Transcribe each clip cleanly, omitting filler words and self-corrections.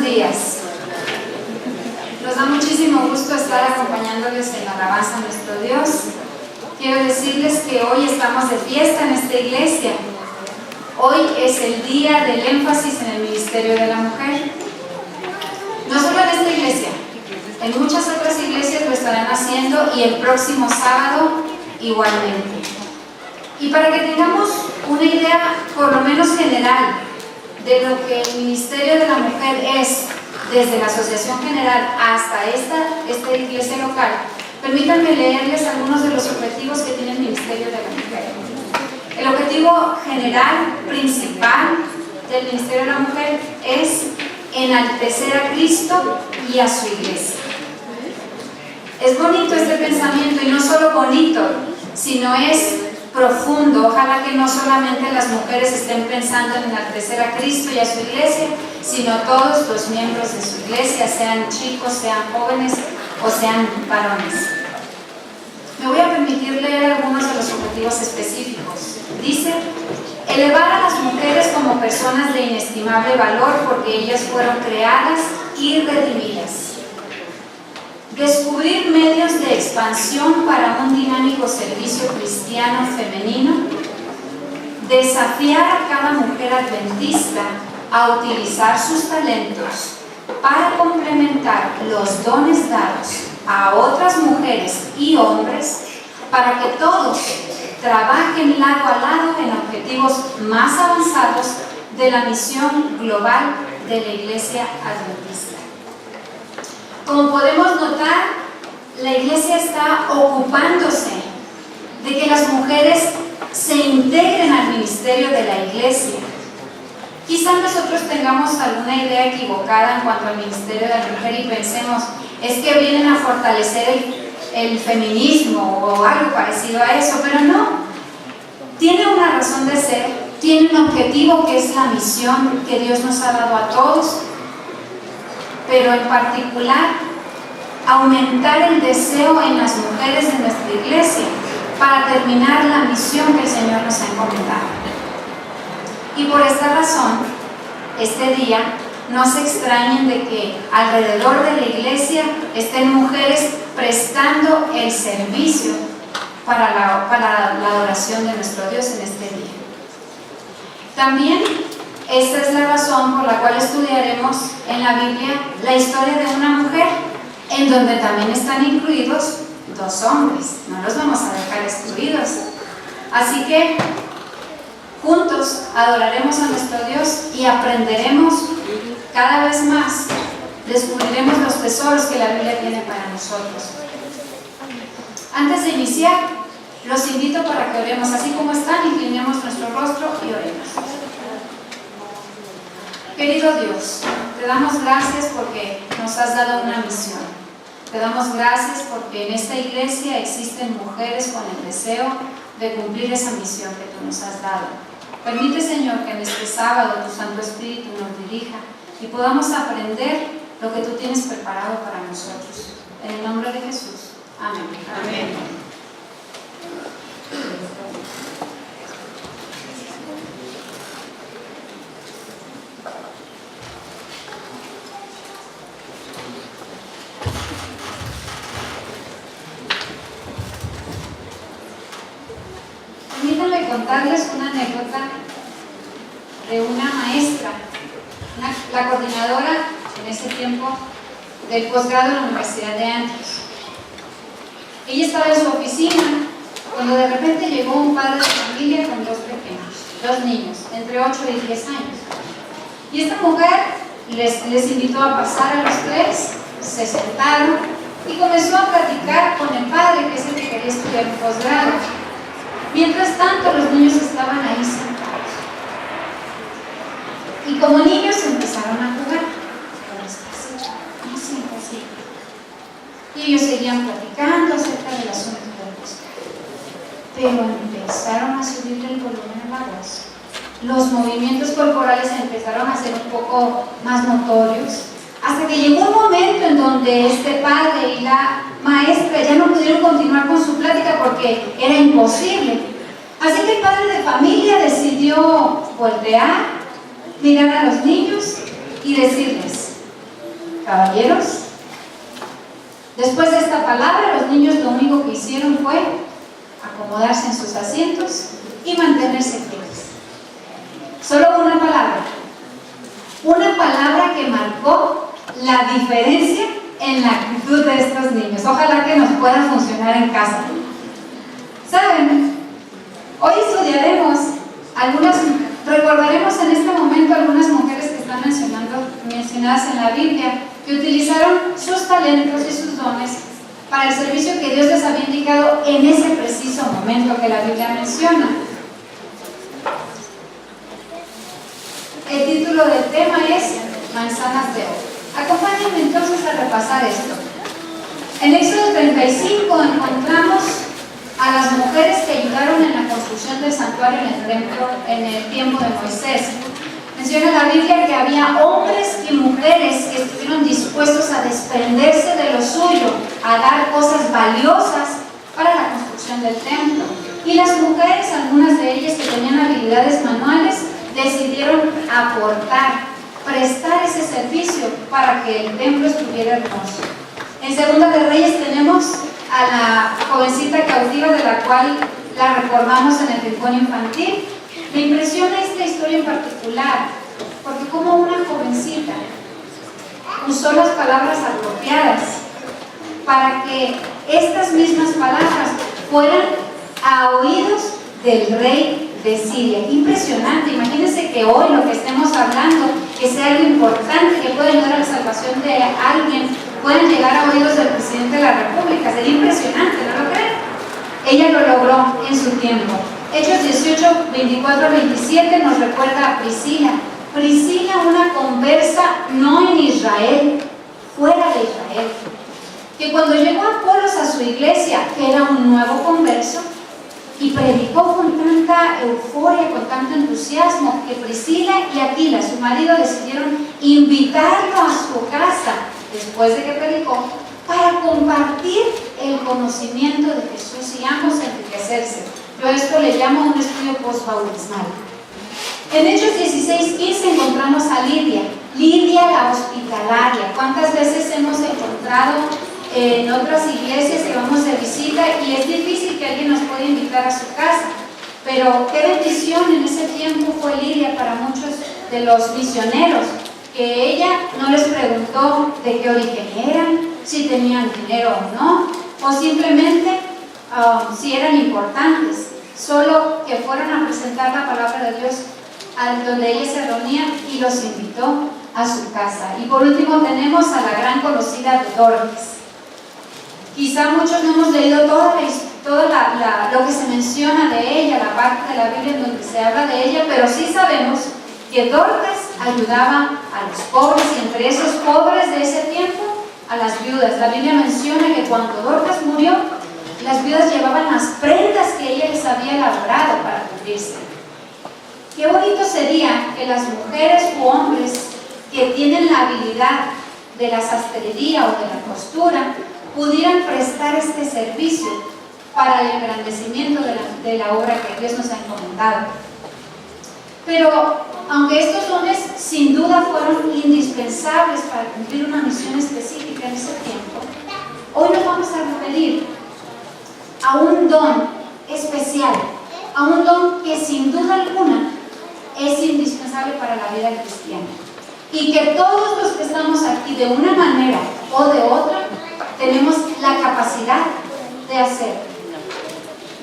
buenos días. Nos da muchísimo gusto estar acompañándoles en la alabanza a nuestro Dios. Quiero decirles que hoy estamos de fiesta en esta iglesia. Hoy es el día del énfasis en el ministerio de la mujer. No solo en esta iglesia, en muchas otras iglesias lo estarán haciendo y el próximo sábado igualmente. Y para que tengamos una idea por lo menos general de lo que el ministerio de la mujer es, desde la Asociación General hasta esta iglesia local, permítanme leerles algunos de los objetivos que tiene el ministerio de la mujer. El objetivo general, principal del ministerio de la mujer es enaltecer a Cristo y a su iglesia. Es bonito este pensamiento, y no solo bonito, sino es profundo. Ojalá que no solamente las mujeres estén pensando en enaltecer a Cristo y a su iglesia, sino todos los miembros de su iglesia, sean chicos, sean jóvenes o sean varones. Me voy a permitir leer algunos de los objetivos específicos. Dice: elevar a las mujeres como personas de inestimable valor porque ellas fueron creadas y redimidas. Descubrir medios de expansión para un dinámico servicio cristiano femenino. Desafiar a cada mujer adventista a utilizar sus talentos para complementar los dones dados a otras mujeres y hombres para que todos trabajen lado a lado en objetivos más avanzados de la misión global de la Iglesia Adventista. Como podemos notar, la Iglesia está ocupándose de que las mujeres se integren al ministerio de la Iglesia. Quizás nosotros tengamos alguna idea equivocada en cuanto al ministerio de la mujer y pensemos, es que vienen a fortalecer el feminismo o algo parecido a eso, pero no. Tiene una razón de ser, tiene un objetivo que es la misión que Dios nos ha dado a todos, pero en particular aumentar el deseo en las mujeres de nuestra iglesia para terminar la misión que el Señor nos ha encomendado. Y por esta razón, este día, no se extrañen de que alrededor de la iglesia estén mujeres prestando el servicio para la adoración de nuestro Dios en este día. También esta es la razón por la cual estudiaremos en la Biblia la historia de una mujer, en donde también están incluidos dos hombres. No los vamos a dejar excluidos. Así que juntos adoraremos a nuestro Dios y aprenderemos cada vez más, descubriremos los tesoros que la Biblia tiene para nosotros. Antes de iniciar, los invito para que oremos. Así como están, inclinemos nuestro rostro y oremos. Querido Dios, te damos gracias porque nos has dado una misión. Te damos gracias porque en esta iglesia existen mujeres con el deseo de cumplir esa misión que tú nos has dado. Permite, Señor, que en este sábado tu Santo Espíritu nos dirija y podamos aprender lo que tú tienes preparado para nosotros. En el nombre de Jesús. Amén. Amén. Permítanme contarles una anécdota de una maestra, la coordinadora en ese tiempo del posgrado en la Universidad de Antioch. Ella estaba en su oficina cuando de repente llegó un padre de familia con dos niños, entre 8 y 10 años. Y esta mujer les invitó a pasar a los tres, se sentaron y comenzó a platicar con el padre, que es el que quería estudiar un posgrado. Mientras tanto, los niños estaban ahí sentados. Y como niños empezaron a jugar. Así. Y ellos seguían platicando acerca del asunto del posgrado. Pero empezaron a subir el volumen a la voz. Los movimientos corporales empezaron a ser un poco más notorios. Hasta que llegó un momento en donde este padre y la maestra ya no pudieron continuar con su plática porque era imposible. Así que el padre de familia decidió voltear, mirar a los niños y decirles: Caballeros, después de esta palabra, los niños lo único que hicieron fue acomodarse en sus asientos y mantenerse quietos. Solo una palabra que marcó la diferencia en la actitud de estos niños. Ojalá que nos pueda funcionar en casa. ¿Saben? Hoy estudiaremos recordaremos en este momento algunas mujeres que están mencionadas en la Biblia, que utilizaron sus talentos y sus dones para el servicio que Dios les había indicado en ese preciso momento que la Biblia menciona. El título del tema es Manzanas de Oro. Acompáñenme entonces a repasar esto. En Éxodo 35 encontramos a las mujeres que ayudaron en la construcción del santuario en el templo en el tiempo de Moisés. Menciona la Biblia que había hombres y mujeres que estuvieron dispuestos a desprenderse de lo suyo, a dar cosas valiosas para la construcción del templo. Y las mujeres, algunas de ellas que tenían habilidades manuales, decidieron aportar, prestar ese servicio para que el templo estuviera hermoso. En Segunda de Reyes tenemos a la jovencita cautiva de la cual la recordamos en el rincón infantil. Me impresiona esta historia en particular, porque como una jovencita usó las palabras apropiadas para que estas mismas palabras fueran a oídos del rey de Siria. Impresionante. Imagínense que hoy lo que estemos hablando, que sea algo importante, que pueda ayudar a la salvación de alguien, puedan llegar a oídos del presidente de la República. Sería impresionante, ¿no lo creen? Ella lo logró en su tiempo. Hechos 18, 24 al 27 nos recuerda a Priscila. Priscila, una conversa no en Israel, fuera de Israel, que cuando llegó Apolos a su iglesia, que era un nuevo converso, y predicó con tanta euforia, con tanto entusiasmo, que Priscila y Aquila, su marido, decidieron invitarlo a su casa después de que predicó para compartir el conocimiento de Jesús y ambos enriquecerse. Yo a esto le llamo un estudio postbautismal. En Hechos 16:15 encontramos a Lidia la hospitalaria. ¿Cuántas veces hemos encontrado en otras iglesias que vamos de visita y es difícil que alguien nos pueda invitar a su casa? Pero qué bendición en ese tiempo fue Lidia para muchos de los misioneros, que ella no les preguntó de qué origen eran, si tenían dinero o no, o simplemente si eran importantes, solo que fueron a presentar la palabra de Dios a donde ellas se reunían y los invitó a su casa. Y por último tenemos a la gran conocida Dorcas. Quizá muchos no hemos leído todo lo que se menciona de ella, la parte de la Biblia en donde se habla de ella, pero sí sabemos que Dorcas ayudaba a los pobres, y entre esos pobres de ese tiempo, a las viudas. La Biblia menciona que cuando Dorcas murió, las viudas llevaban las prendas que ella les había elaborado para cubrirse. Qué bonito sería que las mujeres u hombres que tienen la habilidad de la sastrería o de la costura pudieran prestar este servicio para el engrandecimiento de la obra que Dios nos ha encomendado. Pero aunque estos dones sin duda fueron indispensables para cumplir una misión específica en ese tiempo, hoy nos vamos a referir a un don especial, a un don que sin duda alguna es indispensable para la vida cristiana, y que todos los que estamos aquí de una manera o de otra tenemos la capacidad de hacer.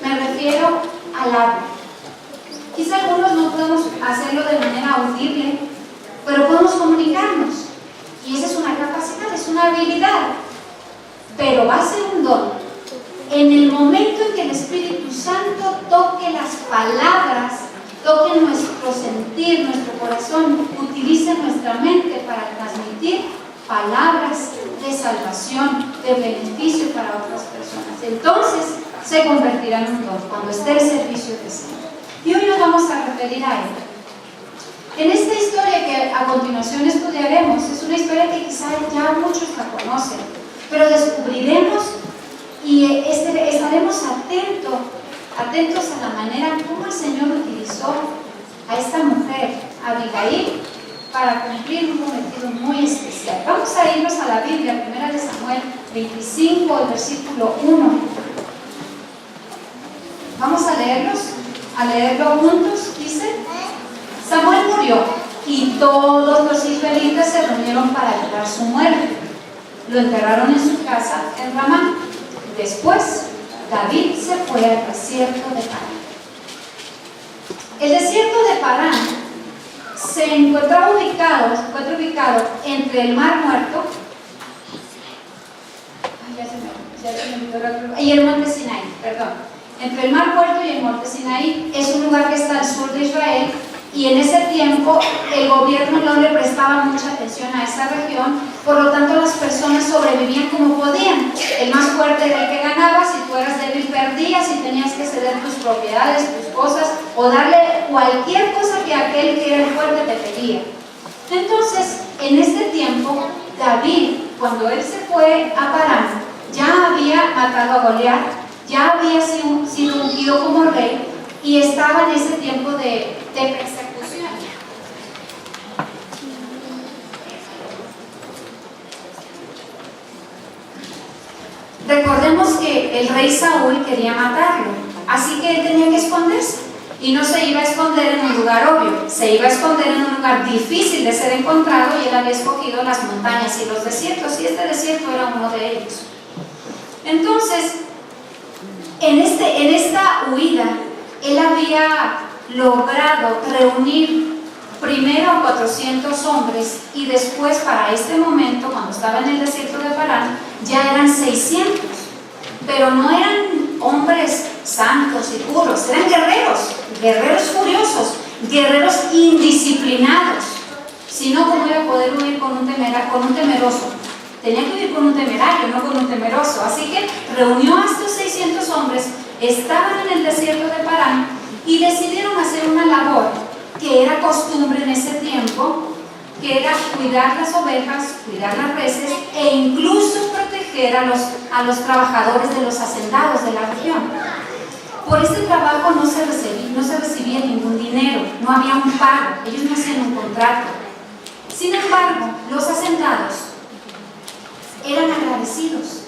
Me refiero al habla. Quizá algunos no podemos hacerlo de manera audible, pero podemos comunicarnos, y esa es una capacidad, es una habilidad, pero va a ser un don en el momento en que el Espíritu Santo toque las palabras, toque nuestro sentir, nuestro corazón, utilice nuestra mente para transmitir palabras de salvación, de beneficio para otras personas. Entonces se convertirá en un don cuando esté el servicio de Señor. Y hoy nos vamos a referir a él. En esta historia que a continuación estudiaremos, es una historia que quizá ya muchos la conocen, pero descubriremos y estaremos atentos a la manera como el Señor utilizó a esta mujer, Abigail, para cumplir un cometido muy especial. Vamos a irnos a la Biblia, 1 de Samuel 25, el versículo 1. Vamos a leerlo juntos. Dice: Samuel murió y todos los israelitas se reunieron para llorar su muerte. Lo enterraron en su casa en Ramá. Después, David se fue al desierto de Parán. El desierto de Parán se encuentra ubicado entre el Mar Muerto y el Monte Sinaí, entre el Mar Muerto y el Monte Sinaí. Es un lugar que está al sur de Israel, y en ese tiempo el gobierno no le prestaba mucha atención a esa región, por lo tanto las personas sobrevivían como podían. El más fuerte era el que ganaba. Si tú eras débil, perdías y tenías que ceder tus propiedades, tus cosas, o darle cualquier cosa que aquel que era el fuerte te pedía. Entonces, en este tiempo, David, cuando él se fue a Parán, ya había matado a Goliat, ya había sido ungido como rey, y estaba en ese tiempo de persecución. Recordemos que el rey Saúl quería matarlo, así que él tenía que esconderse, y no se iba a esconder en un lugar obvio, se iba a esconder en un lugar difícil de ser encontrado, y él había escogido las montañas y los desiertos, y este desierto era uno de ellos. Entonces, en esta huida, él había logrado reunir primero a 400 hombres, y después, para este momento, cuando estaba en el desierto de Parán, ya eran 600. Pero no eran hombres santos y puros, eran guerreros furiosos, guerreros indisciplinados. Si no, ¿cómo iba a poder huir con un temeroso? Tenía que huir con un temerario, no con un temeroso. Así que reunió a estos 600 hombres, estaban en el desierto de Parán, y decidieron hacer una labor que era costumbre en ese tiempo, que era cuidar las ovejas, cuidar las reses, e incluso proteger a los trabajadores de los hacendados de la región. Por este trabajo no se recibía ningún dinero, no había un pago, ellos no hacían un contrato. Sin embargo, los hacendados eran agradecidos,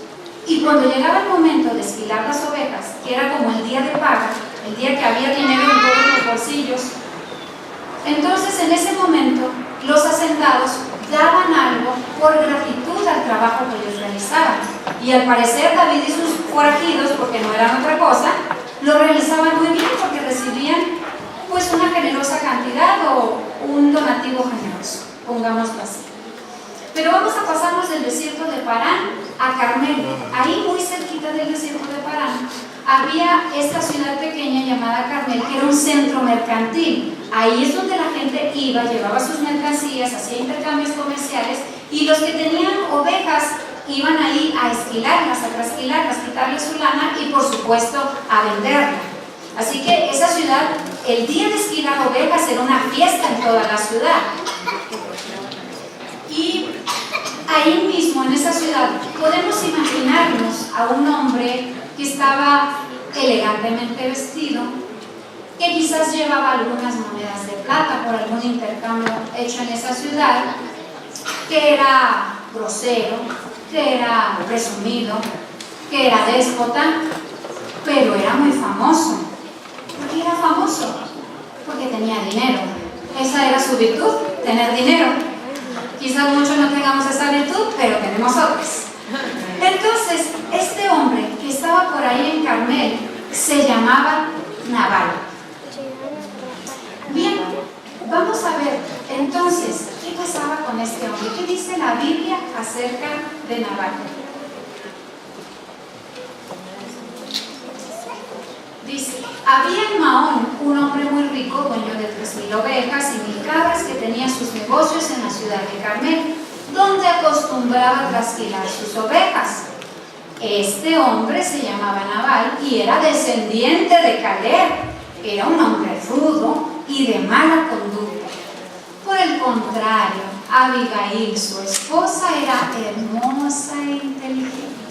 y cuando llegaba el momento de esquilar las ovejas, que era como el día de paga, el día que había dinero en todos los bolsillos, entonces en ese momento los hacendados daban algo por gratitud al trabajo que ellos realizaban. Y al parecer David y sus forajidos, porque no eran otra cosa, lo realizaban muy bien, porque recibían pues una generosa cantidad o un donativo generoso, pongámoslo así. Pero vamos a pasarnos del desierto de Parán a Carmel. Ahí, muy cerquita del desierto de Parán, había esta ciudad pequeña llamada Carmel, que era un centro mercantil. Ahí es donde la gente iba, llevaba sus mercancías, hacía intercambios comerciales, y los que tenían ovejas iban ahí a esquilarlas, a trasquilarlas, quitarle su lana y, por supuesto, a venderla. Así que esa ciudad, el día de esquilar ovejas era una fiesta en toda la ciudad. Y ahí mismo, en esa ciudad, podemos imaginarnos a un hombre que estaba elegantemente vestido, que quizás llevaba algunas monedas de plata por algún intercambio hecho en esa ciudad, que era grosero, que era presumido, que era déspota, pero era muy famoso. ¿Por qué era famoso? Porque tenía dinero. Esa era su virtud, tener dinero. Quizás muchos no tengamos esa virtud, pero tenemos otras. Entonces, este hombre que estaba por ahí en Carmel se llamaba Nabal. Bien, vamos a ver entonces qué pasaba con este hombre. ¿Qué dice la Biblia acerca de Nabal? Dice: había en Maón un hombre muy rico, dueño de 3,000 ovejas y 1,000 cabras, que tenía sus negocios en la ciudad de Carmel, donde acostumbraba a trasquilar sus ovejas. Este hombre se llamaba Nabal y era descendiente de Caleb. Era un hombre rudo y de mala conducta. Por el contrario, Abigail, su esposa, era hermosa e inteligente.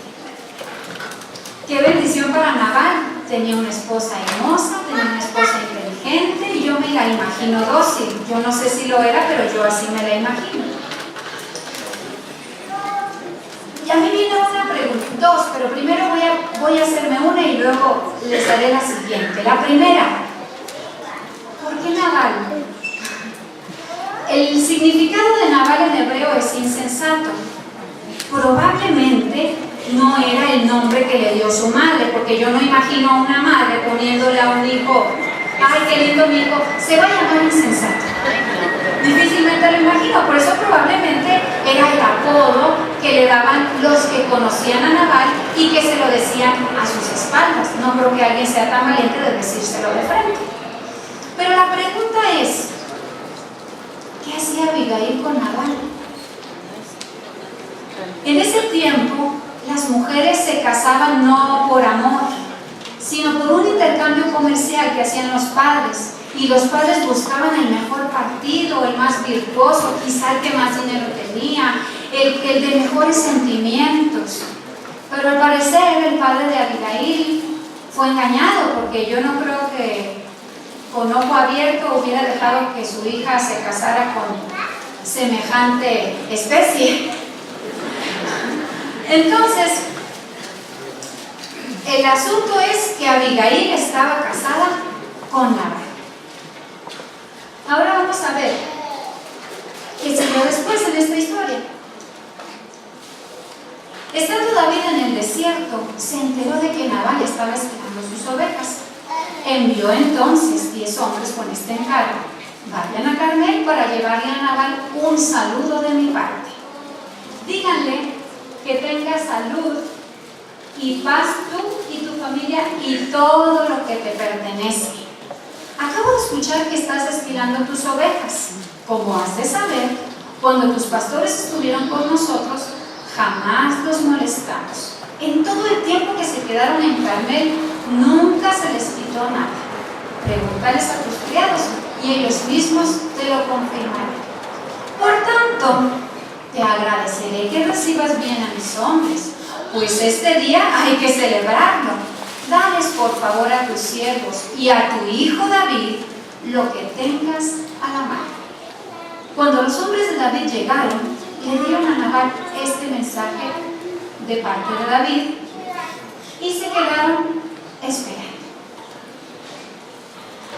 ¡Qué bendición para Nabal! Tenía una esposa hermosa, tenía una esposa inteligente, y yo me aquí la imagino dócil. Yo no sé si lo era, pero yo así me la imagino. Y a mí viene una pregunta, dos, pero primero voy a hacerme una y luego les daré la siguiente. La primera, ¿por qué Nabal? El significado de Nabal en hebreo es insensato. Probablemente no era el nombre que le dio su madre, porque yo no imagino a una madre poniéndole a un hijo, ay, qué lindo mi hijo, se va a llamar insensato. Difícilmente lo imagino, por eso probablemente era el apodo que le daban los que conocían a Nabal y que se lo decían a sus espaldas. No creo que alguien sea tan valiente de decírselo de frente. Pero la pregunta es, ¿qué hacía Abigail con Nabal? En ese tiempo, las mujeres se casaban no por amor, sino por un intercambio comercial que hacían los padres. Y los padres buscaban el mejor partido, el más virtuoso, quizá el que más dinero tenía, el de mejores sentimientos. Pero al parecer el padre de Abigail fue engañado, porque yo no creo que con ojo abierto hubiera dejado que su hija se casara con semejante especie. Entonces, el asunto es que Abigail estaba casada con Nabal. Ahora vamos a ver qué siguió después en esta historia. Estando David en el desierto, se enteró de que Nabal estaba esperando sus ovejas. Envió entonces 10 hombres con este encargo: vayan a Carmel para llevarle a Nabal un saludo de mi parte. Díganle que tenga salud y paz tú y tu familia y todo lo que te pertenece. Acabo de escuchar que estás desfilando tus ovejas. Como has de saber, cuando tus pastores estuvieron con nosotros, jamás los molestamos. En todo el tiempo que se quedaron en Carmel, nunca se les quitó nada. Pregúntales a tus criados y ellos mismos te lo confirmarán. Por tanto, te agradeceré que recibas bien a mis hombres, pues este día hay que celebrarlo. Dales por favor a tus siervos y a tu hijo David lo que tengas a la mano. Cuando los hombres de David llegaron, le dieron a Nabal este mensaje de parte de David y se quedaron esperando.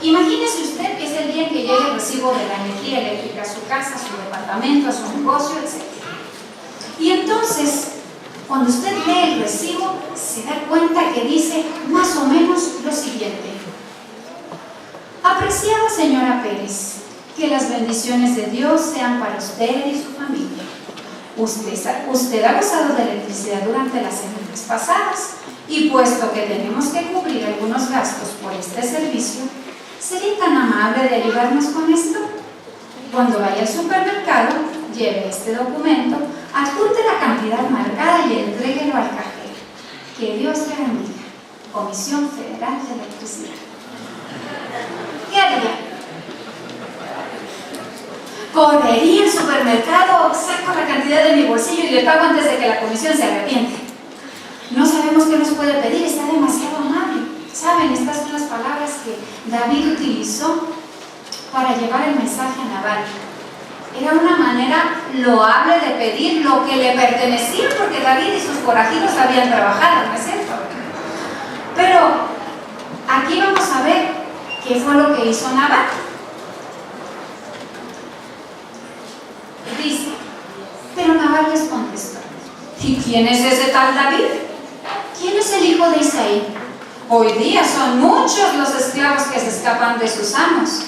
Imagínese usted que es el día en que llega el recibo de la energía eléctrica a su casa, a su departamento, a su negocio, etc. Y entonces, cuando usted lee el recibo, se da cuenta que dice más o menos lo siguiente: apreciada señora Pérez, que las bendiciones de Dios sean para usted y su familia. Usted ha gozado de electricidad durante las semanas pasadas y puesto que tenemos que cubrir algunos gastos por este servicio, ¿sería tan amable de ayudarnos con esto? Cuando vaya al supermercado, lleve este documento, adjunte la cantidad marcada y entréguelo al cajero. Que Dios le bendiga. Comisión Federal de Electricidad. ¿Qué haría? Correría al supermercado, saco la cantidad de mi bolsillo y le pago antes de que la comisión se arrepiente. No sabemos qué nos puede pedir, está demasiado amable. Saben, estas son las palabras que David utilizó para llevar el mensaje a Nabal. Era una manera loable de pedir lo que le pertenecía, porque David y sus forajidos habían trabajado, ¿no es cierto? Pero aquí vamos a ver qué fue lo que hizo Nabal. Dice, pero Nabal les contestó: ¿y quién es ese tal David? ¿Quién es el hijo de Isaí? Hoy día son muchos los esclavos que se escapan de sus amos.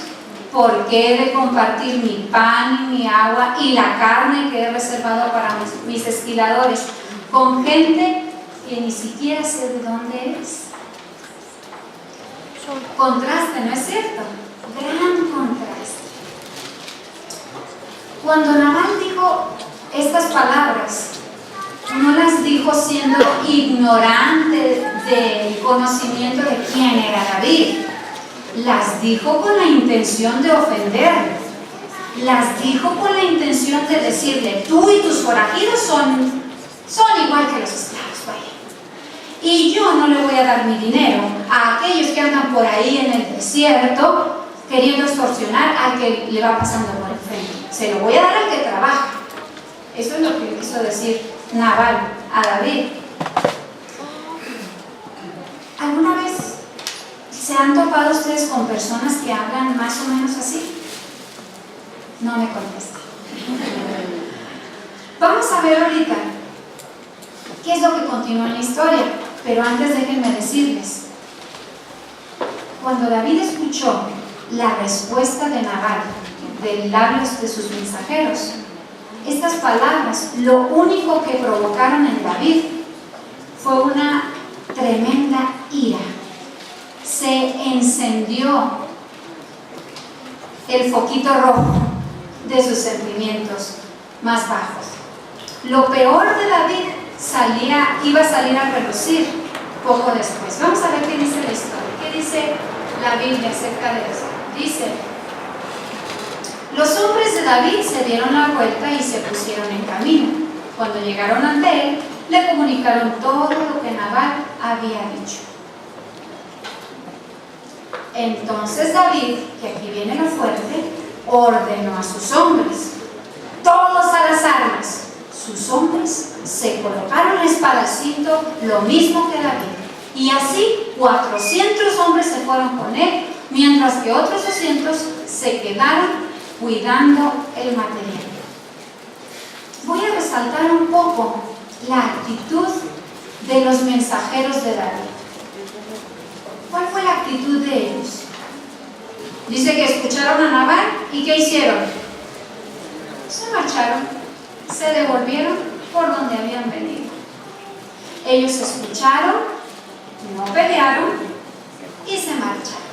¿Por qué he de compartir mi pan y mi agua y la carne que he reservado para mis esquiladores con gente que ni siquiera sé de dónde es? Contraste, ¿no es cierto? Gran contraste. Cuando Nabal dijo estas palabras, no las dijo siendo ignorante del conocimiento de quién era David. Las dijo con la intención de ofenderle. Las dijo con la intención de decirle: tú y tus forajidos son igual que los esclavos, vaya. Y yo no le voy a dar mi dinero a aquellos que andan por ahí en el desierto queriendo extorsionar al que le va pasando por el frente. Se lo voy a dar al que trabaja. Eso es lo que quiso decir Nabal a David. ¿Alguna vez se han topado ustedes con personas que hablan más o menos así? No me contestan. Vamos a ver ahorita qué es lo que continúa en la historia, pero antes déjenme decirles, cuando David escuchó la respuesta de Nabal de labios de sus mensajeros, estas palabras lo único que provocaron en David fue una tremenda ira. Se encendió el foquito rojo de sus sentimientos más bajos. Lo peor de David iba a salir a relucir poco después. Vamos a ver qué dice la historia, qué dice la Biblia acerca de esto. Dice: los hombres de David se dieron la vuelta y se pusieron en camino. Cuando llegaron ante él, le comunicaron todo lo que Nabal había dicho. Entonces David, que aquí viene lo fuerte, ordenó a sus hombres: todos a las armas. Sus hombres se colocaron la espada al cinto, lo mismo que David. Y así 400 hombres se fueron con él, mientras que otros 200 se quedaron cuidando el material. Voy a resaltar un poco la actitud de los mensajeros de David. ¿Cuál fue la actitud de ellos? Dice que escucharon a Nabal y ¿qué hicieron? Se marcharon, se devolvieron por donde habían venido. Ellos escucharon, no pelearon y se marcharon.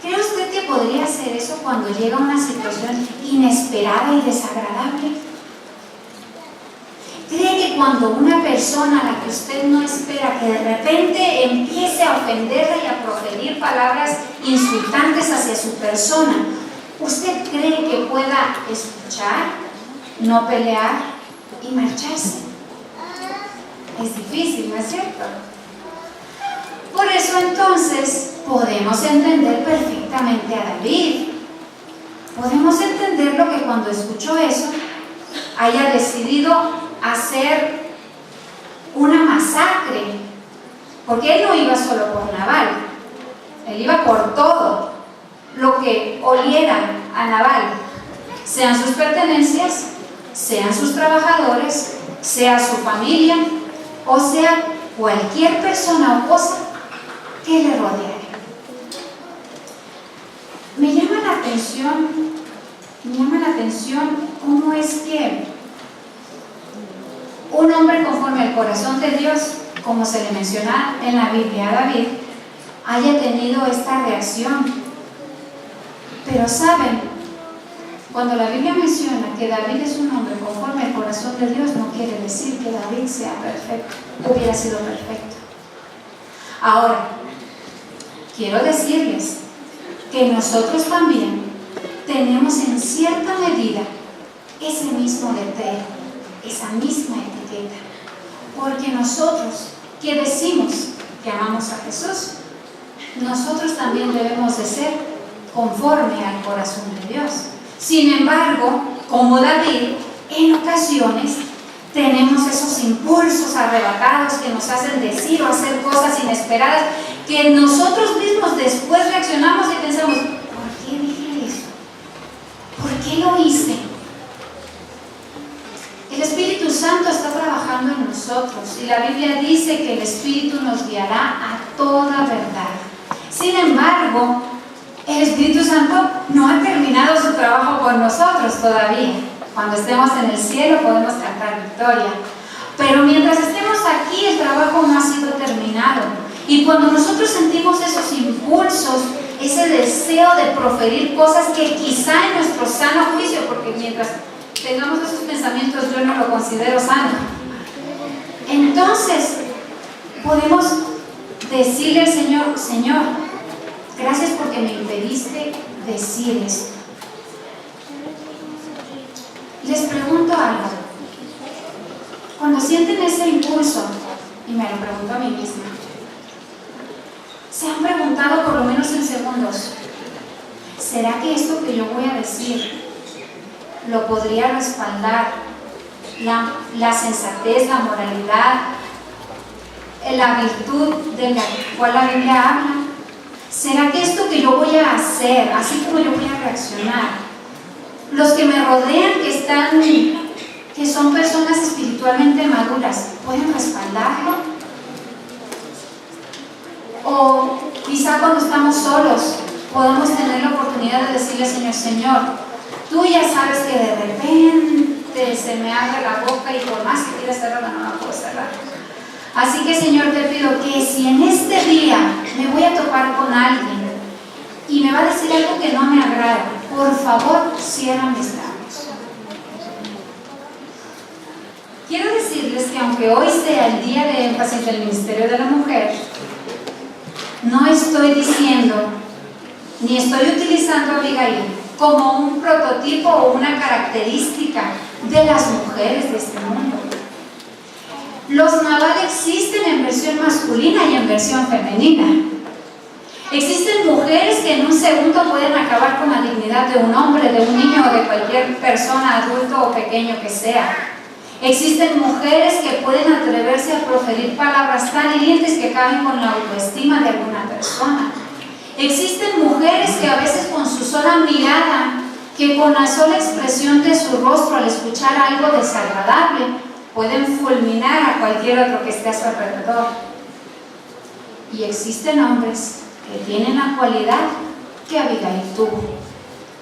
¿Cree usted que podría hacer eso cuando llega una situación inesperada y desagradable? ¿Cree que cuando una persona a la que usted no espera, que de repente empiece a ofenderla y a proferir palabras insultantes hacia su persona, usted cree que pueda escuchar, no pelear y marcharse? Es difícil, ¿no es cierto? Por eso entonces podemos entender perfectamente a David. Podemos entenderlo que cuando escuchó eso haya decidido hacer una masacre, porque él no iba solo por Nabal, él iba por todo lo que oliera a Nabal, sean sus pertenencias, sean sus trabajadores, sea su familia, o sea cualquier persona o cosa que le rodeara. Me llama la atención cómo es que un hombre conforme al corazón de Dios, como se le menciona en la Biblia a David, haya tenido esta reacción. Pero saben, cuando la Biblia menciona que David es un hombre conforme al corazón de Dios, no quiere decir que David sea perfecto, hubiera sido perfecto. Ahora, quiero decirles que nosotros también tenemos en cierta medida ese mismo letrero, esa misma etiqueta, porque nosotros que decimos que amamos a Jesús, nosotros también debemos de ser conforme al corazón de Dios. Sin embargo, como David, en ocasiones tenemos esos impulsos arrebatados que nos hacen decir o hacer cosas inesperadas, que nosotros mismos después reaccionamos y pensamos: ¿por qué dije eso? ¿Por qué lo hice? El Espíritu Santo está trabajando en nosotros y la Biblia dice que el Espíritu nos guiará a toda verdad. Sin embargo, el Espíritu Santo no ha terminado su trabajo con nosotros todavía. Cuando estemos en el cielo podemos cantar victoria. Pero mientras estemos aquí, el trabajo no ha sido terminado. Y cuando nosotros sentimos esos impulsos, ese deseo de proferir cosas que quizá en nuestro sano juicio, porque mientras tengamos esos pensamientos yo no lo considero sano, entonces podemos decirle al Señor: Señor, gracias porque me impediste decir esto. Les pregunto algo. Cuando sienten ese impulso, y me lo pregunto a mí misma, ¿se han preguntado por lo menos en segundos ¿será que esto que yo voy a decir lo podría respaldar la sensatez, la moralidad, la virtud de la cual la Biblia habla? ¿Será que esto que yo voy a hacer, así como yo voy a reaccionar, los que me rodean, que son personas espiritualmente maduras, pueden respaldarlo? O quizá cuando estamos solos podamos tener la oportunidad de decirle al Señor: Señor, tú ya sabes que de repente se me abre la boca y por más que quiera cerrarla no la puedo cerrar. Así que, Señor, te pido que si en este día me voy a topar con alguien y me va a decir algo que no me agrada, por favor, cierra mis labios. Quiero decirles que aunque hoy sea el día de énfasis del Ministerio de la Mujer, no estoy diciendo ni estoy utilizando a Abigail como un prototipo o una característica de las mujeres de este mundo. Los Nabal existen en versión masculina y en versión femenina. Existen mujeres que en un segundo pueden acabar con la dignidad de un hombre, de un niño o de cualquier persona, adulto o pequeño que sea. Existen mujeres que pueden atreverse a proferir palabras tan hirientes que caben con la autoestima de alguna persona. Existen mujeres que a veces con su sola mirada, que con la sola expresión de su rostro al escuchar algo desagradable, pueden fulminar a cualquier otro que esté a su alrededor. Y existen hombres que tienen la cualidad que Abigail tuvo,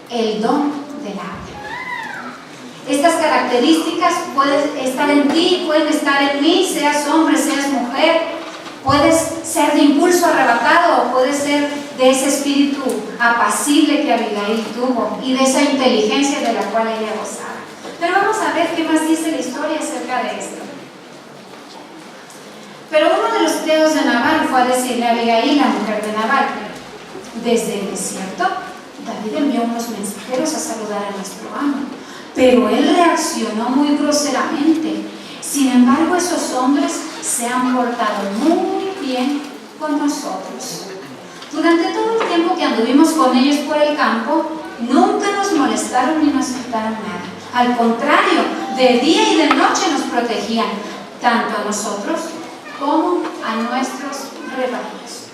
el don del habla. Estas características pueden estar en ti, pueden estar en mí, seas hombre, seas mujer. Puedes ser de impulso arrebatado o puedes ser de ese espíritu apacible que Abigail tuvo y de esa inteligencia de la cual ella gozaba. Pero vamos a ver qué más dice la historia acerca de esto. Pero uno de los criados de Nabal fue a decirle a Abigail, la mujer de Nabal: desde el desierto, David envió unos mensajeros a saludar a nuestro amo, pero él reaccionó muy groseramente. Sin embargo, esos hombres se han portado muy bien con nosotros. Durante todo el tiempo que anduvimos con ellos por el campo, nunca nos molestaron ni nos quitaron nada. Al contrario, de día y de noche nos protegían, tanto a nosotros como a nuestros rebaños.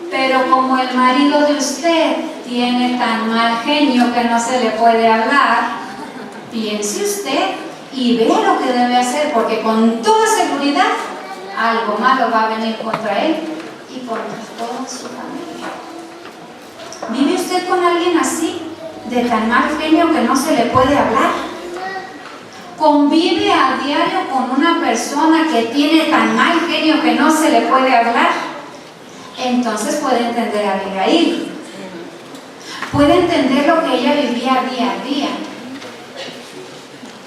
Pero como el marido de usted tiene tan mal genio que no se le puede hablar, piense usted y vea lo que debe hacer, porque con toda seguridad algo malo va a venir contra él y contra toda su familia. ¿Vive usted con alguien así, de tan mal genio que no se le puede hablar? ¿Convive a diario con una persona que tiene tan mal genio que no se le puede hablar? Entonces puede entender a Abigail. Puede entender lo que ella vivía día a día.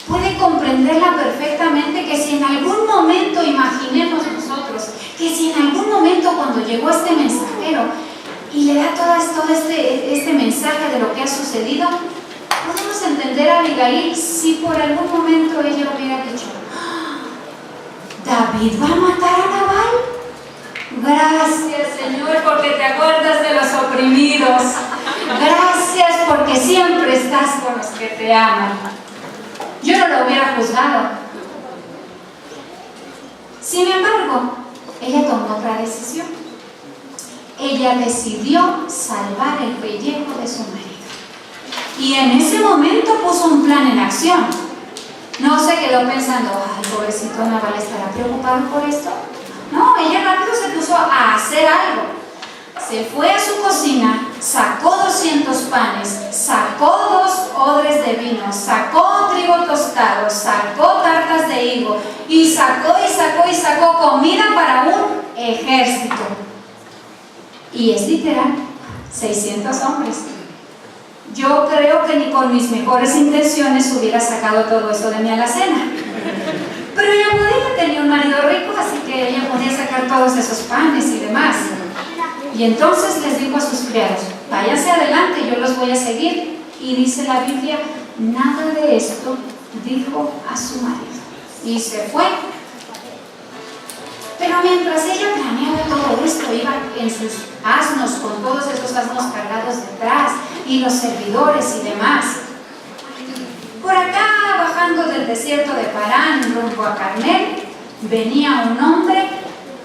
Puede comprenderla perfectamente, que si en algún momento, imaginemos nosotros, que si en algún momento cuando llegó este mensajero y le da todo este mensaje de lo que ha sucedido, podemos entender a Abigail si por algún momento ella hubiera dicho: ¿David va a matar a Nabal? Gracias, Señor, porque te acuerdas de los oprimidos. Gracias porque siempre estás con los que te aman. Yo no lo hubiera juzgado. Sin embargo, ella tomó otra decisión. Ella decidió salvar el pellejo de su marido. Y en ese momento puso un plan en acción. No se quedó pensando: ay, pobrecito Nabal, ¿estará preocupado por esto? No, ella rápido se puso a hacer algo. Se fue a su cocina, sacó 200 panes, sacó 2 odres de vino, sacó trigo tostado, sacó tartas de higo y sacó comida para un ejército. Y es literal, 600 hombres. Yo creo que ni con mis mejores intenciones hubiera sacado todo eso de mi alacena. Pero ella podía, tenía un marido rico, así que ella podía sacar todos esos panes y demás. Y entonces les dijo a sus criados: váyanse adelante, yo los voy a seguir. Y dice la Biblia, nada de esto dijo a su marido. Y se fue. Pero mientras ella planeaba todo esto, iba en sus asnos, con todos esos asnos cargados detrás, y los servidores y demás. Por acá, bajando del desierto de Parán rumbo a Carmel, venía un hombre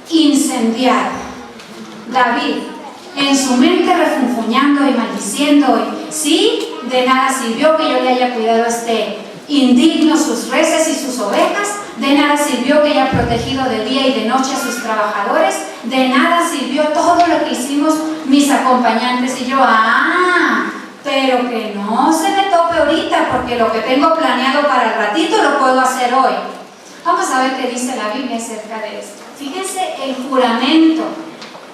incendiado, David, en su mente refunfuñando y maldiciendo. Y sí, de nada sirvió que yo le haya cuidado a este indigno sus reses y sus ovejas, de nada sirvió que haya protegido de día y de noche a sus trabajadores, de nada sirvió todo lo que hicimos mis acompañantes y yo. Pero que no se me tope ahorita, porque lo que tengo planeado para el ratito lo puedo hacer hoy. Vamos a ver qué dice la Biblia acerca de esto. Fíjense el juramento,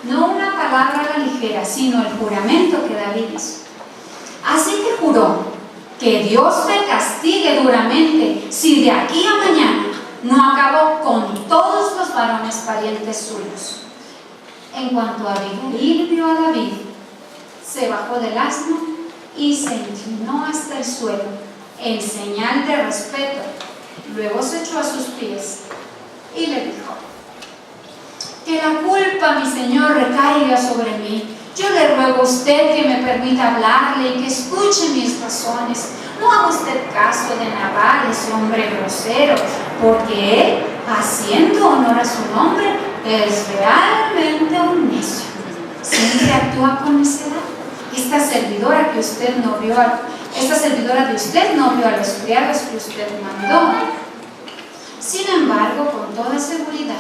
no una palabra a la ligera, sino el juramento que David hizo. Así que juró que Dios me castigue duramente si de aquí a mañana no acabo con todos los varones parientes suyos. En cuanto a Abigail vio a David, se bajó del asno y se inclinó hasta el suelo en señal de respeto. Luego se echó a sus pies y le dijo: que la culpa, mi señor, recaiga sobre mí. Yo le ruego a usted que me permita hablarle y que escuche mis razones. No haga usted caso de Nabal, ese hombre grosero, porque él, haciendo honor a su nombre, es realmente un necio. Siempre actúa con necedad. Esta servidora de usted no vio a los criados que usted mandó. Sin embargo, con toda seguridad,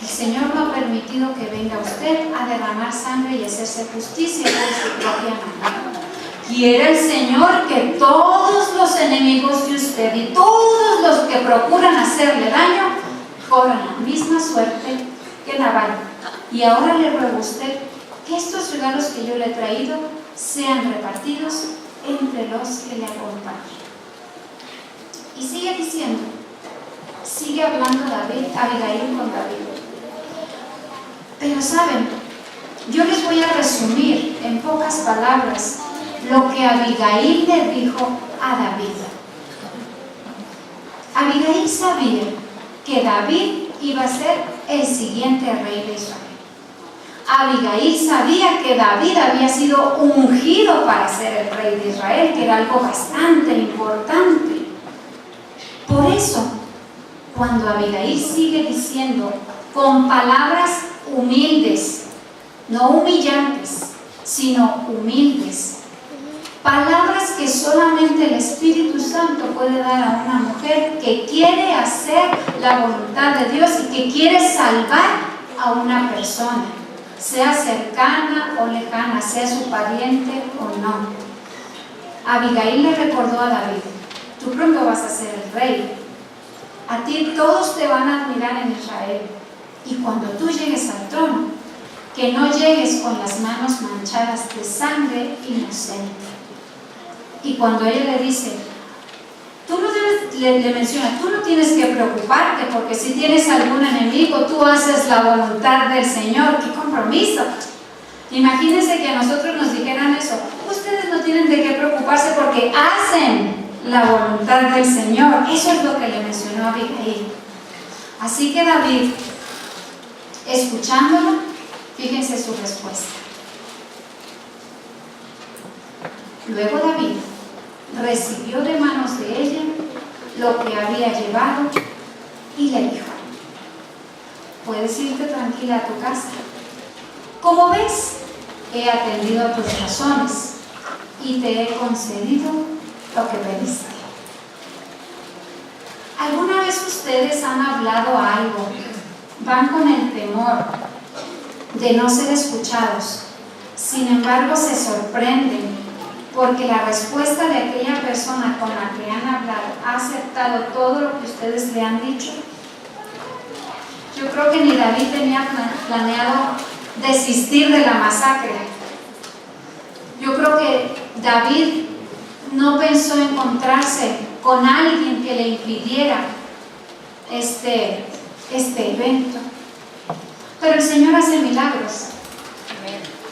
el Señor no ha permitido que venga usted a derramar sangre y hacerse justicia por su propia mano. Quiere el Señor que todos los enemigos de usted y todos los que procuran hacerle daño corran la misma suerte que Nabal. Y ahora le ruego a usted que estos regalos que yo le he traído sean repartidos entre los que le acompañan. Y sigue diciendo, sigue hablando Abigail con David. Pero saben, yo les voy a resumir en pocas palabras lo que Abigail le dijo a David. Abigail sabía que David iba a ser el siguiente rey de Israel. Abigail sabía que David había sido ungido para ser el rey de Israel, que era algo bastante importante. Por eso, cuando Abigail sigue diciendo con palabras humildes, no humillantes, sino humildes, palabras que solamente el Espíritu Santo puede dar a una mujer que quiere hacer la voluntad de Dios y que quiere salvar a una persona, sea cercana o lejana, sea su pariente o no. Abigail le recordó a David: tú pronto vas a ser el rey, a ti todos te van a admirar en Israel, y cuando tú llegues al trono, que no llegues con las manos manchadas de sangre inocente. Y cuando ella le dice, tú no debes, le menciona, tú no tienes que preocuparte, porque si tienes algún enemigo, tú haces la voluntad del Señor. ¡Qué compromiso! Imagínense que a nosotros nos dijeran eso: ustedes no tienen de qué preocuparse porque hacen la voluntad del Señor. Eso es lo que le mencionó a Abigail. Así que David, escuchándolo, fíjense su respuesta. Luego David recibió de manos de ella lo que había llevado y le dijo: puedes irte tranquila a tu casa. Como ves, he atendido a tus razones y te he concedido lo que pediste. ¿Alguna vez ustedes han hablado algo, van con el temor de no ser escuchados, sin embargo se sorprenden porque la respuesta de aquella persona con la que han hablado ha aceptado todo lo que ustedes le han dicho? Yo creo que ni David tenía planeado desistir de la masacre. Yo creo que David no pensó encontrarse con alguien que le impidiera este evento. Pero el Señor hace milagros.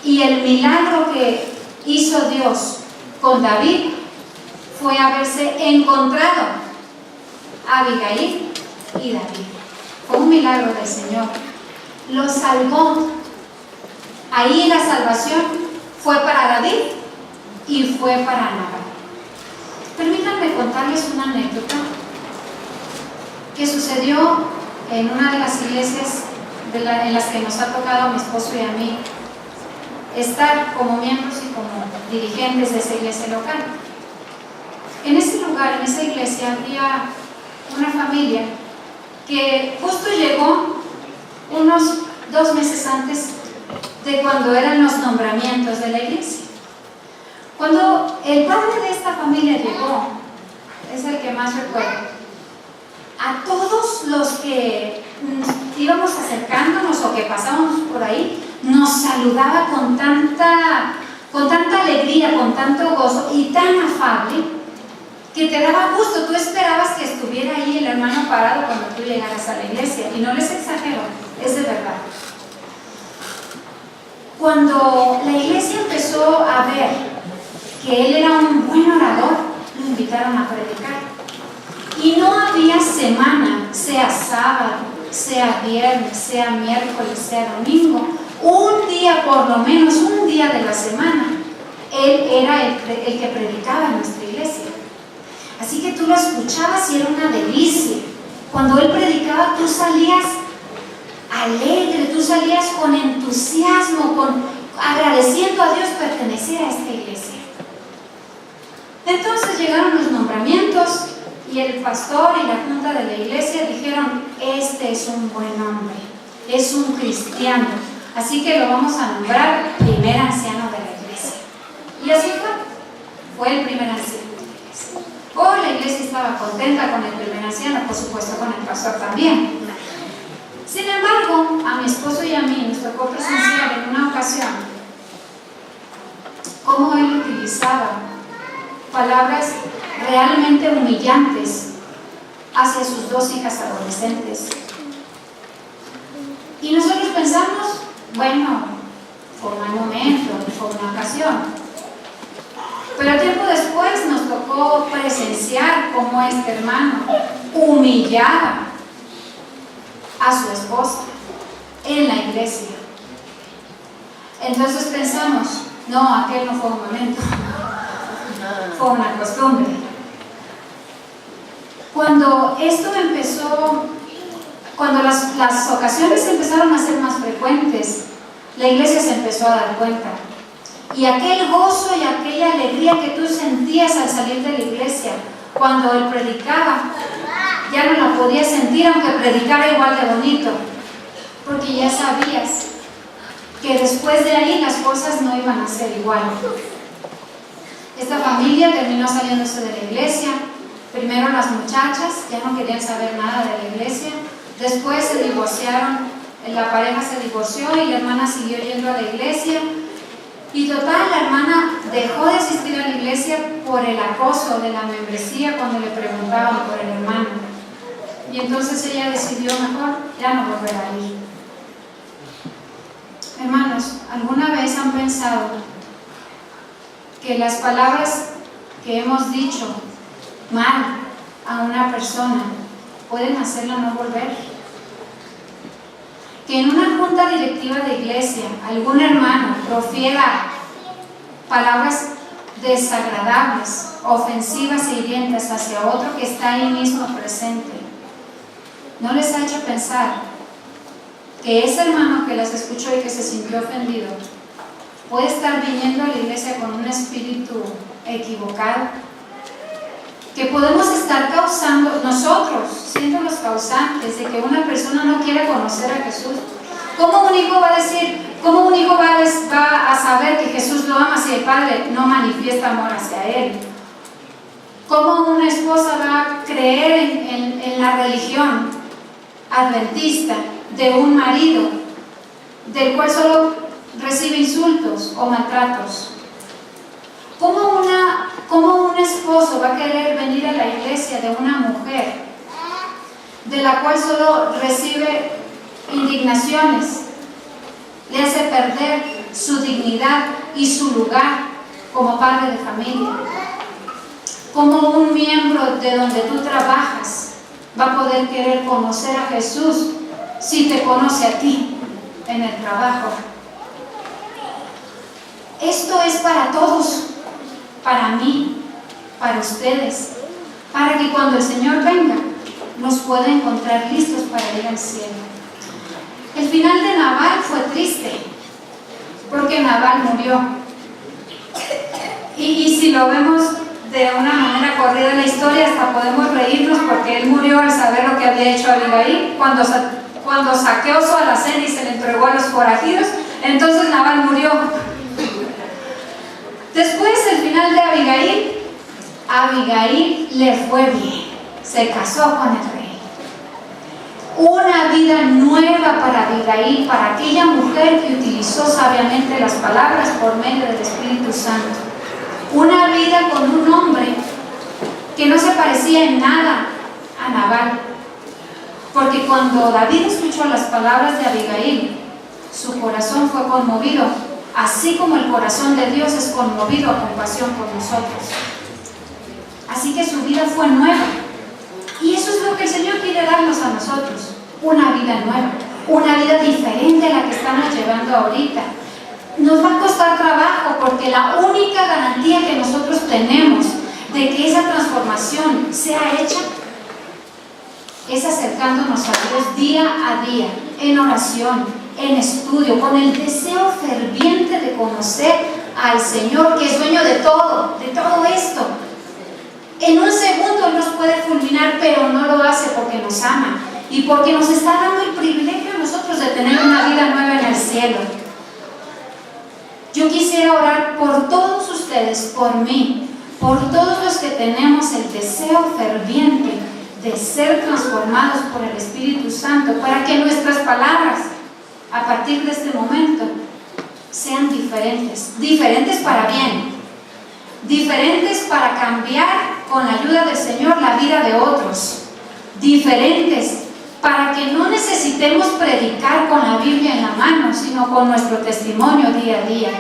Y el milagro que hizo Dios con David fue haberse encontrado a Abigail y David. Fue un milagro del Señor. Lo salvó. Ahí la salvación fue para David y fue para Nabal. Permítanme contarles una anécdota que sucedió en una de las iglesias en las que nos ha tocado a mi esposo y a mí estar como miembros y como dirigentes de esa iglesia local. En ese lugar, en esa iglesia, había una familia que justo llegó unos 2 meses antes de cuando eran los nombramientos de la iglesia. Cuando el padre de esta familia llegó, es el que más recuerdo, a todos los que íbamos acercándonos o que pasábamos por ahí, nos saludaba con tanta alegría, con tanto gozo y tan afable, que te daba gusto. Tú esperabas que estuviera ahí el hermano parado cuando tú llegaras a la iglesia, y no les exagero, es de verdad. Cuando la iglesia empezó a ver que él era un buen orador, lo invitaron a predicar. Y no había semana, sea sábado, sea viernes, sea miércoles, sea domingo, un día, por lo menos un día de la semana, él era el que predicaba en nuestra iglesia. Así que tú lo escuchabas y era una delicia. Cuando él predicaba, tú salías alegre, tú salías con entusiasmo, agradeciendo a Dios pertenecer a esta iglesia. Entonces llegaron los nombramientos y el pastor y la junta de la iglesia dijeron: este es un buen hombre, es un cristiano, así que lo vamos a nombrar primer anciano de la iglesia. Y así fue el primer anciano de la iglesia. Oh, la iglesia estaba contenta con el primer anciano, por supuesto con el pastor también. Sin embargo, a mi esposo y a mí nos tocó presenciar en una ocasión cómo él utilizaba palabras realmente humillantes hacia sus 2 hijas adolescentes. Y nosotros pensamos, bueno, fue un momento, fue una ocasión. Pero tiempo después nos tocó presenciar cómo este hermano humillaba a su esposa en la iglesia. Entonces pensamos, no, aquel no fue un momento, fue una costumbre. Cuando esto empezó, cuando las ocasiones empezaron a ser más frecuentes, la iglesia se empezó a dar cuenta. Y aquel gozo y aquella alegría que tú sentías al salir de la iglesia, cuando él predicaba, ya no la podías sentir aunque predicara igual de bonito, porque ya sabías que después de ahí las cosas no iban a ser igual. Esta familia terminó saliéndose de la iglesia. Primero las muchachas ya no querían saber nada de la iglesia, después se divorciaron, la pareja se divorció y la hermana siguió yendo a la iglesia. Y total, la hermana dejó de asistir a la iglesia por el acoso de la membresía cuando le preguntaban por el hermano. Y entonces ella decidió mejor ya no volver a ir. Hermanos, ¿alguna vez han pensado que las palabras que hemos dicho mal a una persona pueden hacerla no volver? Que en una junta directiva de iglesia algún hermano profiera palabras desagradables, ofensivas e hirientes hacia otro que está ahí mismo presente, ¿no les ha hecho pensar que ese hermano que las escuchó y que se sintió ofendido puede estar viniendo a la iglesia con un espíritu equivocado? Que podemos estar causando, nosotros, siendo los causantes de que una persona no quiera conocer a Jesús. ¿Cómo un hijo va a decir, cómo un hijo va a saber que Jesús lo ama si el padre no manifiesta amor hacia él? ¿Cómo una esposa va a creer en la religión adventista de un marido del cual solo recibe insultos o maltratos? ¿Cómo un esposo va a querer venir a la iglesia de una mujer de la cual solo recibe indignaciones, le hace perder su dignidad y su lugar como padre de familia? ¿Cómo un miembro de donde tú trabajas va a poder querer conocer a Jesús si te conoce a ti en el trabajo? Esto es para todos. para mí, para ustedes, para que cuando el Señor venga nos pueda encontrar listos para ir al cielo. El final de Nabal fue triste, porque Nabal murió. Y si lo vemos de una manera corrida en la historia, hasta podemos reírnos, porque él murió al saber lo que había hecho Abigail cuando saqueó su alacena y se le entregó a los forajidos. Entonces Nabal murió. Después, el final de Abigail le fue bien, se casó con el rey. Una vida nueva para Abigail, para aquella mujer que utilizó sabiamente las palabras por medio del Espíritu Santo. Una vida con un hombre que no se parecía en nada a Nabal, porque cuando David escuchó las palabras de Abigail, su corazón fue conmovido, así como el corazón de Dios es conmovido a compasión por nosotros. Así que su vida fue nueva, y eso es lo que el Señor quiere darnos a nosotros, una vida nueva, una vida diferente a la que estamos llevando ahorita. Nos va a costar trabajo, porque la única garantía que nosotros tenemos de que esa transformación sea hecha es acercándonos a Dios día a día, en oración, en estudio, con el deseo ferviente de conocer al Señor, que es dueño de todo esto. En un segundo Él nos puede fulminar, pero no lo hace porque nos ama y porque nos está dando el privilegio a nosotros de tener una vida nueva en el cielo. Yo quisiera orar por todos ustedes, por mí, por todos los que tenemos el deseo ferviente de ser transformados por el Espíritu Santo, para que nuestras palabras a partir de este momento sean diferentes para bien, diferentes para cambiar con la ayuda del Señor la vida de otros, diferentes para que no necesitemos predicar con la Biblia en la mano, sino con nuestro testimonio día a día.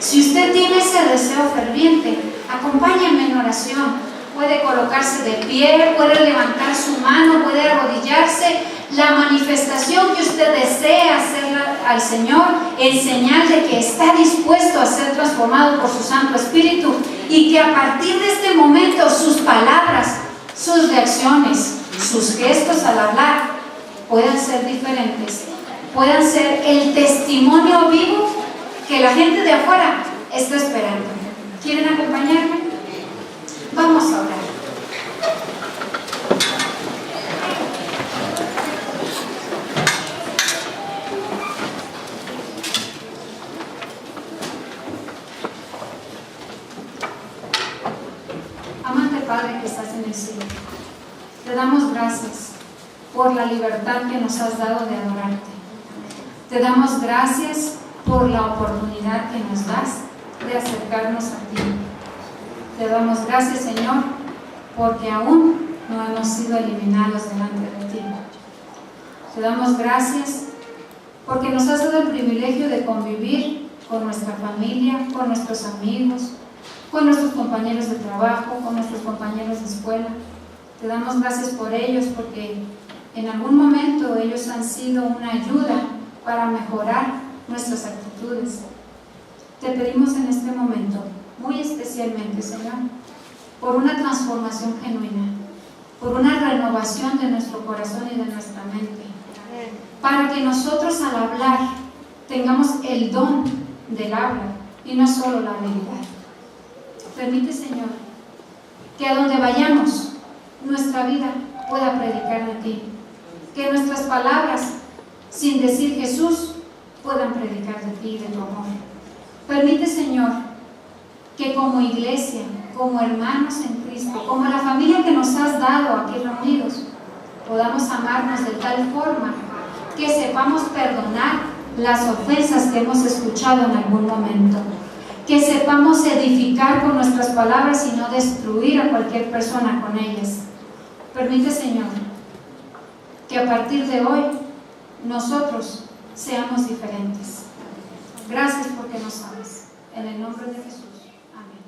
Si usted tiene ese deseo ferviente, acompáñenme en oración. Puede colocarse de pie, puede levantar su mano, puede arrodillarse. La manifestación que usted desea hacer al Señor en señal de que está dispuesto a ser transformado por su Santo Espíritu, y que a partir de este momento sus palabras, sus reacciones, sus gestos al hablar puedan ser diferentes, puedan ser el testimonio vivo que la gente de afuera está esperando. ¿Quieren acompañarme? Vamos a orar. Amante Padre que estás en el cielo, te damos gracias por la libertad que nos has dado de adorarte. Te damos gracias por la oportunidad que nos das de acercarnos a ti. Te damos gracias, Señor, porque aún no hemos sido eliminados delante de ti. Te damos gracias porque nos has dado el privilegio de convivir con nuestra familia, con nuestros amigos, con nuestros compañeros de trabajo, con nuestros compañeros de escuela. Te damos gracias por ellos, porque en algún momento ellos han sido una ayuda para mejorar nuestras actitudes. Te pedimos en este momento, muy especialmente, Señor, por una transformación genuina, por una renovación de nuestro corazón y de nuestra mente, para que nosotros al hablar tengamos el don del habla y no solo la habilidad. Permite, Señor, que a donde vayamos nuestra vida pueda predicar de ti, que nuestras palabras, sin decir Jesús, puedan predicar de ti y de tu amor. Permite, Señor, que como iglesia, como hermanos en Cristo, como la familia que nos has dado aquí reunidos, podamos amarnos de tal forma que sepamos perdonar las ofensas que hemos escuchado en algún momento, que sepamos edificar con nuestras palabras y no destruir a cualquier persona con ellas. Permite, Señor, que a partir de hoy nosotros seamos diferentes. Gracias porque nos amas. En el nombre de Jesús. Amén.